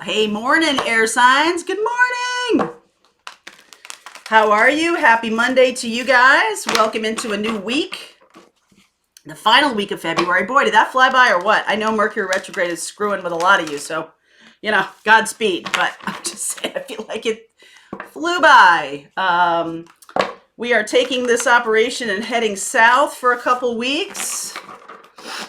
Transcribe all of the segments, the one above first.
Hey, morning, air signs. Good morning. How are you? Happy Monday to you guys. Welcome into a new week. The final week of February. Boy, did that fly by or what? I know Mercury retrograde is screwing with a lot of you, so, Godspeed. But I'm just saying, I feel like it flew by. We are taking this operation and heading south for a couple weeks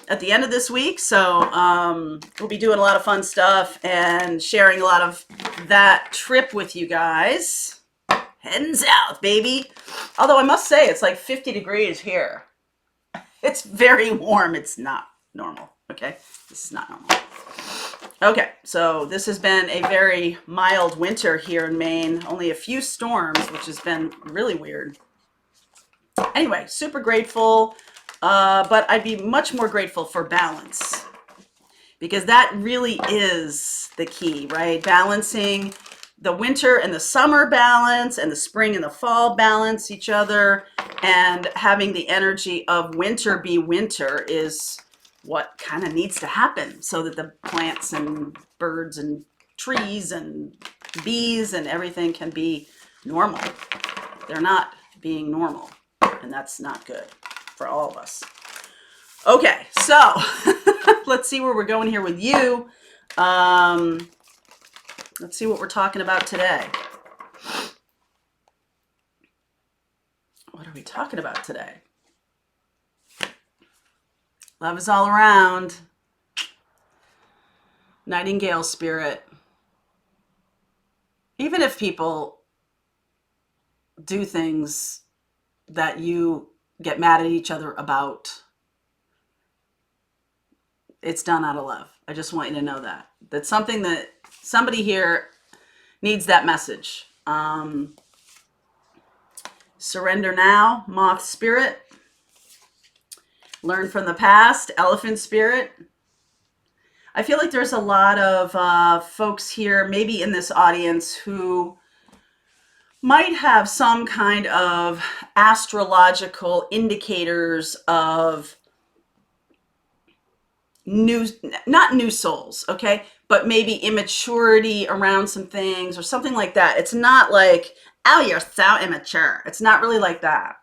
at the end of this week. So we'll be doing a lot of fun stuff and sharing a lot of that trip with you guys. Heading south, baby. Although I must say, it's like 50 degrees here. It's very warm. It's not normal, okay? This is not normal. Okay, so this has been a very mild winter here in Maine. Only a few storms, which has been really weird. Anyway, super grateful. But I'd be much more grateful for balance, because that really is the key, right? Balancing the winter and the summer balance, and the spring and the fall balance each other, and having the energy of winter be winter is what kind of needs to happen so that the plants and birds and trees and bees and everything can be normal. They're not being normal, and that's not good for all of us. Okay, so let's see where we're going here with you. Let's see what we're talking about today. What are we talking about today? Love is all around. Nightingale spirit. Even if people do things that you get mad at each other about, it's done out of love. I just want you to know that. That's something that somebody here needs, that message. Surrender now, moth spirit. Learn from the past, elephant spirit. I feel like there's a lot of folks here, maybe in this audience, who might have some kind of astrological indicators of not new souls, okay, but maybe immaturity around some things or something like that. It's not like, oh, you're so immature. It's not really like that.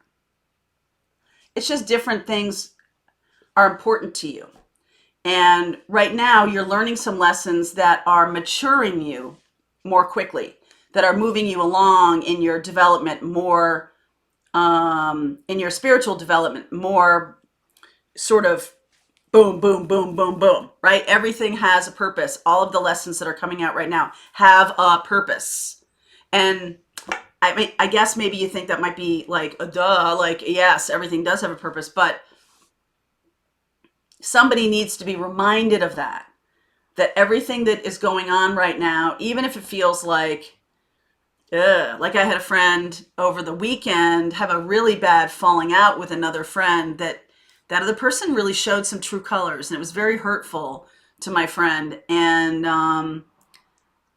It's just different things are important to you. And right now you're learning some lessons that are maturing you more quickly, that are moving you along in your development more, in your spiritual development more, sort of boom, boom, boom, boom, boom, right? Everything has a purpose. All of the lessons that are coming out right now have a purpose. And I mean, I guess maybe you think that might be like a duh, like, yes, everything does have a purpose, but somebody needs to be reminded of that everything that is going on right now, even if it feels like I had a friend over the weekend have a really bad falling out with another friend, that other person really showed some true colors, and it was very hurtful to my friend. And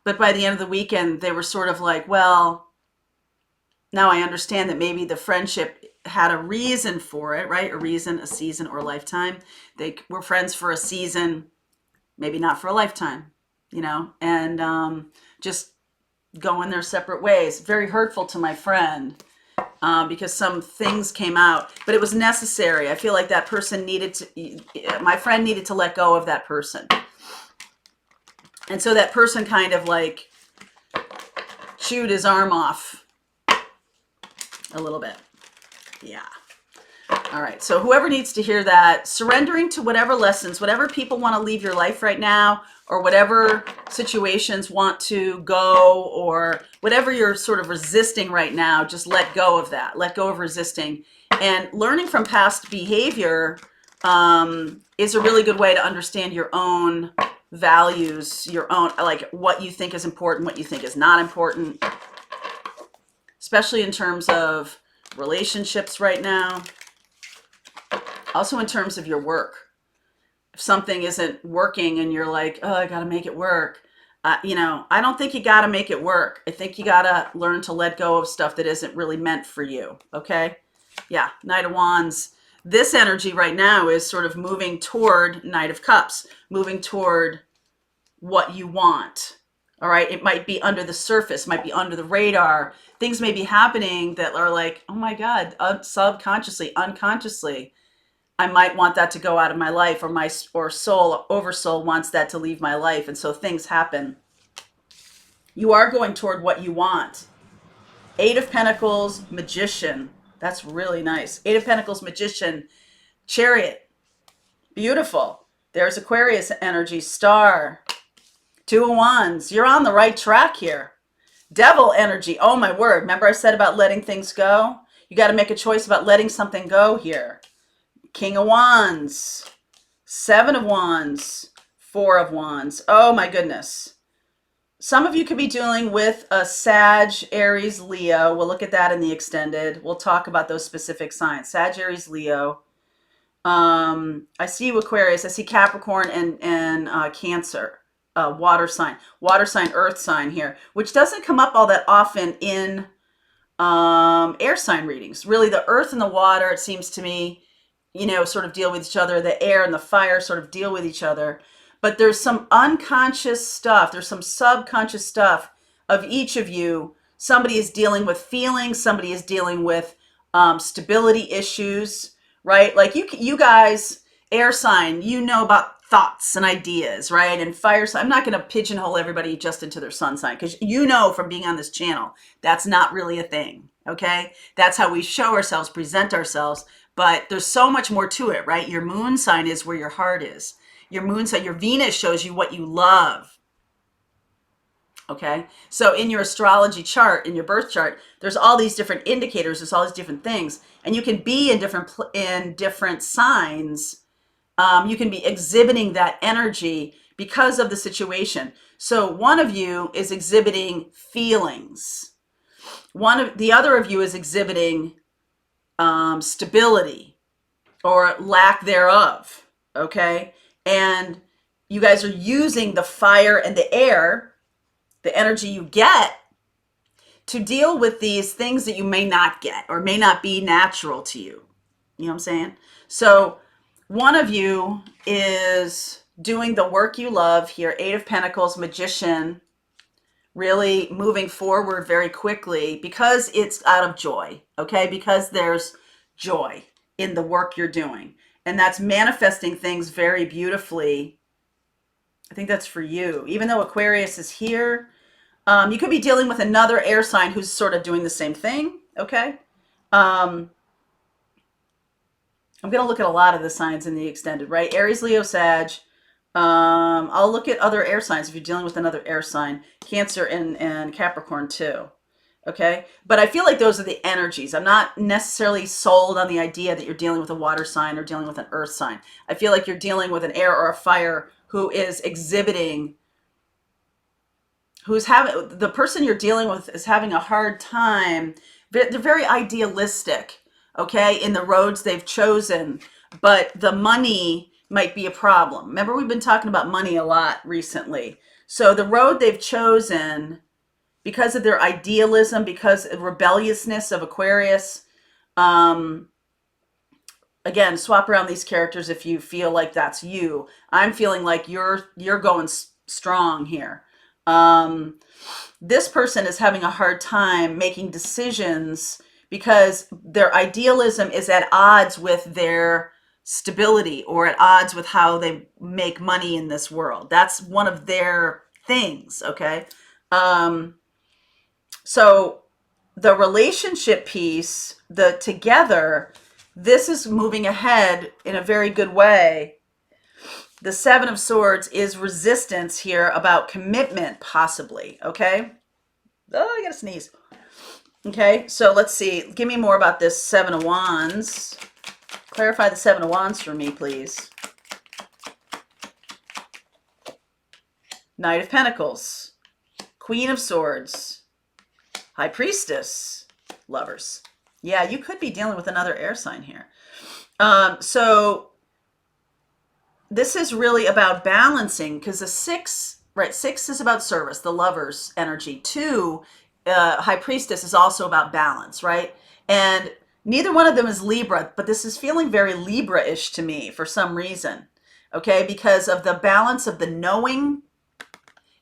but by the end of the weekend, they were sort of like, well, now I understand that maybe the friendship had a reason for it, right? A reason, a season, or a lifetime. They were friends for a season, maybe not for a lifetime, and just going their separate ways. Very hurtful to my friend. Because some things came out, but it was necessary. I feel like that person my friend needed to let go of that person. And so that person kind of like chewed his arm off a little bit. Yeah. All right. So whoever needs to hear that, surrendering to whatever lessons, whatever people want to leave your life right now, or whatever situations want to go, or whatever you're sort of resisting right now, just let go of that. Let go of resisting. And learning from past behavior is a really good way to understand your own values, your own, like what you think is important, what you think is not important, especially in terms of relationships right now. Also in terms of your work. If something isn't working and you're like, oh, I got to make it work. I don't think you got to make it work. I think you got to learn to let go of stuff that isn't really meant for you. Okay. Yeah. Knight of Wands. This energy right now is sort of moving toward Knight of Cups, moving toward what you want. All right. It might be under the surface, might be under the radar. Things may be happening that are like, oh my God, subconsciously, unconsciously, I might want that to go out of my life, or my or soul, oversoul wants that to leave my life. And so things happen. You are going toward what you want. Eight of Pentacles, Magician. That's really nice. Eight of Pentacles, Magician, Chariot. Beautiful. There's Aquarius energy, Star. Two of Wands. You're on the right track here. Devil energy. Oh my word. Remember I said about letting things go? You got to make a choice about letting something go here. King of Wands. Seven of Wands. Four of Wands. Oh my goodness. Some of you could be dealing with a Sag, Aries, Leo. We'll look at that in the extended. We'll talk about those specific signs. Sag, Aries, Leo. I see you, Aquarius. I see Capricorn and Cancer. Water sign, earth sign here, which doesn't come up all that often in air sign readings. Really, the earth and the water, it seems to me, sort of deal with each other. The air and the fire sort of deal with each other. But there's some unconscious stuff. There's some subconscious stuff of each of you. Somebody is dealing with feelings. Somebody is dealing with stability issues, right? Like you guys, air sign, about thoughts and ideas, right? And fire sign, I'm not going to pigeonhole everybody just into their sun sign, because from being on this channel, that's not really a thing, okay? That's how we show ourselves, present ourselves, but there's so much more to it, right? Your moon sign is where your heart is. Your moon sign, your Venus shows you what you love. Okay. So in your astrology chart, in your birth chart, there's all these different indicators. There's all these different things, and you can be in different signs. You can be exhibiting that energy because of the situation. So one of you is exhibiting feelings. The other of you is exhibiting stability or lack thereof. Okay. And you guys are using the fire and the air, the energy you get, to deal with these things that you may not get or may not be natural to you. You know what I'm saying? So one of you is doing the work you love here. Eight of Pentacles, Magician, really moving forward very quickly because it's out of joy, okay? Because there's joy in the work you're doing. And that's manifesting things very beautifully. I think that's for you. Even though Aquarius is here, you could be dealing with another air sign who's sort of doing the same thing, okay? I'm going to look at a lot of the signs in the extended, right? Aries, Leo, Sag. I'll look at other air signs if you're dealing with another air sign. Cancer and Capricorn too. Okay. But I feel like those are the energies. I'm not necessarily sold on the idea that you're dealing with a water sign or dealing with an earth sign. I feel like you're dealing with an air or a fire who is exhibiting, the person you're dealing with is having a hard time. They're very idealistic, okay, in the roads they've chosen, but the money might be a problem. Remember, we've been talking about money a lot recently. So the road they've chosen, because of their idealism, because of rebelliousness of Aquarius, again, swap around these characters if you feel like that's you. I'm feeling like you're going strong here. This person is having a hard time making decisions because their idealism is at odds with their stability or at odds with how they make money in this world. That's one of their things, okay? So the relationship piece, the together, this is moving ahead in a very good way. The Seven of Swords is resistance here about commitment, possibly, okay? Oh, I gotta sneeze. Okay, so let's see. Give me more about this Seven of Wands. Clarify the Seven of Wands for me, please. Knight of Pentacles. Queen of Swords. High Priestess. Lovers. Yeah, you could be dealing with another air sign here. So this is really about balancing, because the six, right? Six is about service, the lover's energy. Two, High Priestess is also about balance, right? And neither one of them is Libra, but this is feeling very Libra-ish to me for some reason, okay? Because of the balance of the knowing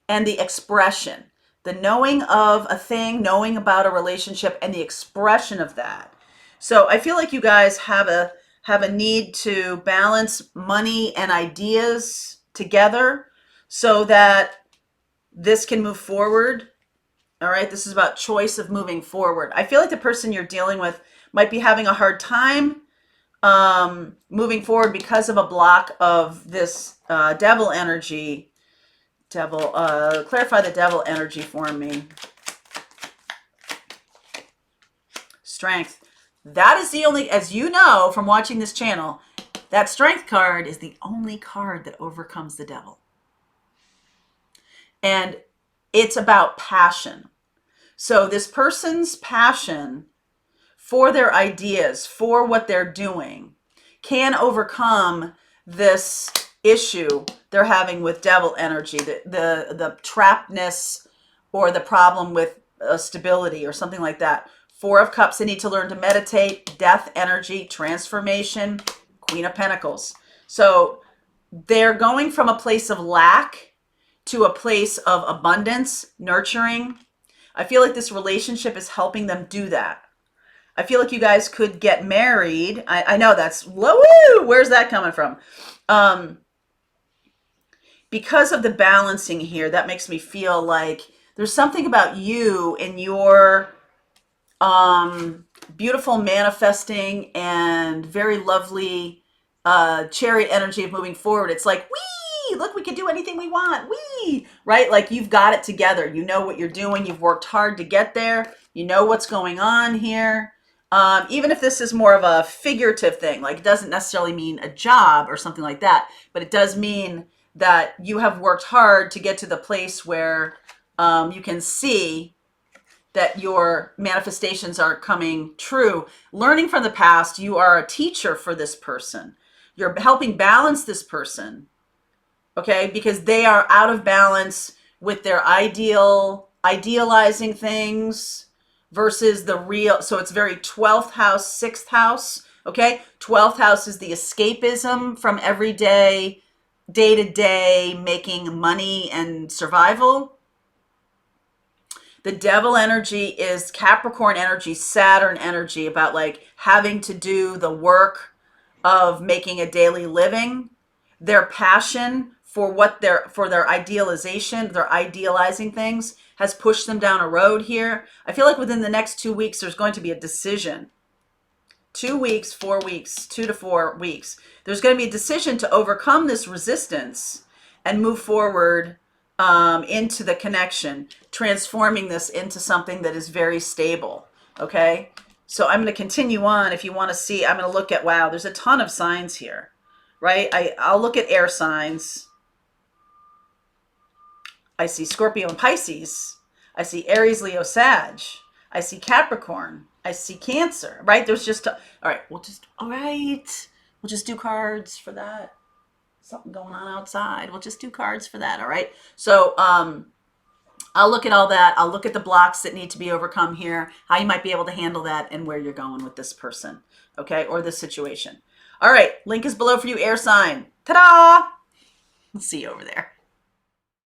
and the expression, the knowing of a thing, knowing about a relationship, and the expression of that. So I feel like you guys have a need to balance money and ideas together so that this can move forward. All right, this is about choice of moving forward. I feel like the person you're dealing with might be having a hard time moving forward because of a block of this devil energy. Devil, clarify the devil energy for me. Strength. That is the only, as you know from watching this channel, that strength card is the only card that overcomes the devil. And it's about passion. So this person's passion for their ideas, for what they're doing, can overcome this issue they're having with devil energy, the trappedness or the problem with stability or something like that. Four of Cups, they need to learn to meditate, death energy, transformation, Queen of Pentacles. So they're going from a place of lack to a place of abundance, nurturing. I feel like this relationship is helping them do that. I feel like you guys could get married. I know that's, woo, where's that coming from? Because of the balancing here, that makes me feel like there's something about you and your beautiful manifesting and very lovely chariot energy of moving forward. It's like, wee, look, we can do anything we want. Wee, right? Like you've got it together. You know what you're doing. You've worked hard to get there. You know what's going on here. Even if this is more of a figurative thing, like it doesn't necessarily mean a job or something like that, but it does mean that you have worked hard to get to the place where you can see that your manifestations are coming true. Learning from the past, you are a teacher for this person. You're helping balance this person, okay? Because they are out of balance with their idealizing things versus the real. So it's very 12th house, 6th house, okay? 12th house is the escapism from everyday, day-to-day making money and survival. The devil energy is Capricorn energy, Saturn energy, about like having to do the work of making a daily living. Their passion for what for their idealization, their idealizing things has pushed them down a road here. I feel like within the next 2 weeks, there's going to be a decision. 2 weeks, 4 weeks, 2 to 4 weeks. There's going to be a decision to overcome this resistance and move forward into the connection, transforming this into something that is very stable. Okay. So I'm going to continue on. If you want to see, I'm going to look at, wow, there's a ton of signs here, right? I'll look at air signs. I see Scorpio and Pisces. I see Aries, Leo, Sag. I see Capricorn. I see Cancer, right? There's just, all right, we'll just do cards for that. Something going on outside. We'll just do cards for that, all right? So I'll look at all that. I'll look at the blocks that need to be overcome here, how you might be able to handle that, and where you're going with this person, okay, or this situation. All right, link is below for you, air sign. Ta-da! See you over there.